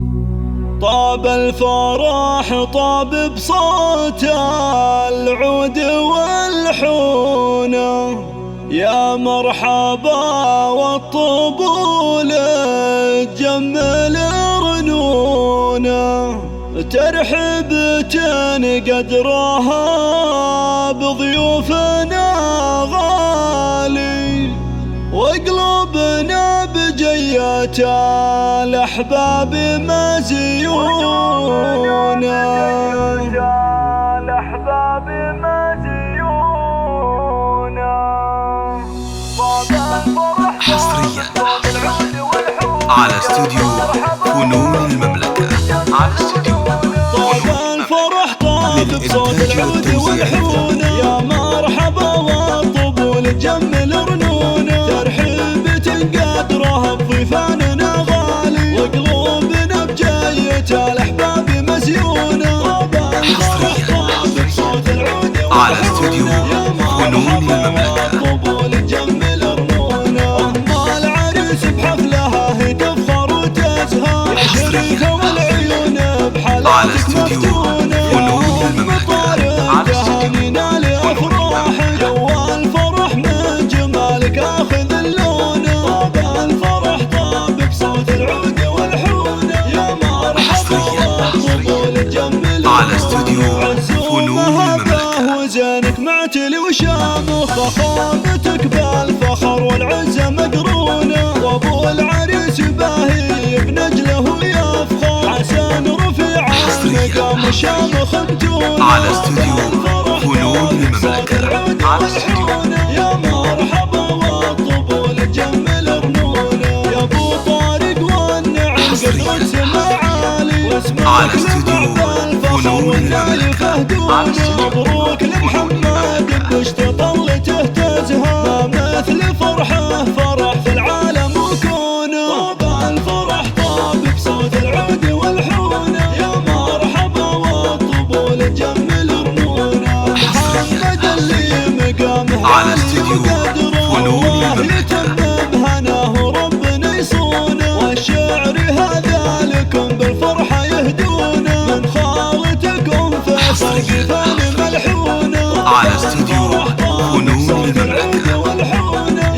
طاب الفرح طاب بصوت العود والحونة، يا مرحبا والطبول تجمل رنونة، ترحبة قدرها بضيوفنا غالي، وقلوبنا بجية الأحباب مزيونة. حصريا على استوديو فنون المملكة. طاب الفرح طاب بصوت العود والحونة، يا مرحبا والطبول تجمل رنونة، ترحيبة قدرها بضيفاننا غالي، وقلوبنا بجية الأحباب مزيونة. طاب الفرح طاب بصوت العود على استوديو فنون المملكة. والطبول تجمل رنونة، أم العريس بحفلها هي تفخر وتزهى، يا شريفة والعيون بحالاتك مفتونة، تهانينا لأفراحك، جو الفرح من جمالك آخذ اللونة. طاب الفرح طاب بصوت العود والحونة، يا مرحبا والطبول تجمل على استوديو فنون المملكة. وزينك معتلي وشامخ، فخامتك بالفخر والعزة مقرونة، وابو العريس باهي بنجله يفخر، حسن رفيع مقام شامخ متونة. على استوديو فنون المملكة. على استوديو يا مرحبا والطبول تجمل رنونة، يا ابو طارق والنعم قدر سمع عالي، على استوديو فنون المملكة. مبروك لمحمد باشتطل تهتزها، ما مثل فرحه فرح في العالم وكونه. طاب الفرح طاب بصوت العود والحونة، يا مرحبا والطبول تجمل رنونة، محمد اللي مقامه على استوديو فنون المملكة. يتمم هناه ربنا يصونه، والشعر هذا لكم بالفرحة يهدونه، من خالتكم فيصل قفان ملحونه. على استوديو فنون المملكة.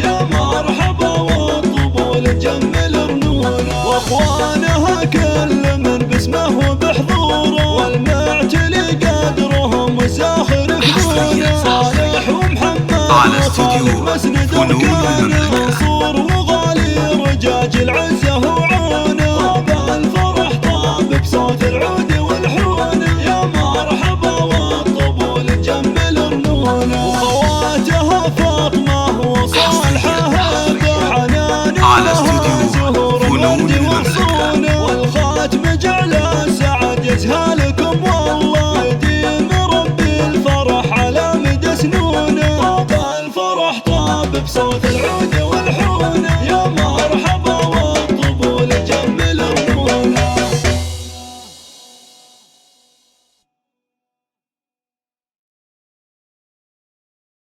يا مرحبا والطبول تجمل رنونه، واخوانها كل من باسمه وبحضوره، والمعتلي قدرهم وزاخر فنونه، صالح ومحمد على استوديو فنون المملكة. منصور وغالي رجاج العزة وعونه. طاب الفرح طاب بصوت العود والحونة، يا مرحبا والطبول تجمل رنونه، وخواتها فاطمة وصالحة حنان على استوديو فنون المملكة. والخاتم جعل سعد يزهالكم، والله يديم ربي الفرح على مدى سنونه. طاب الفرح طاب بصوت العود والحونة، يا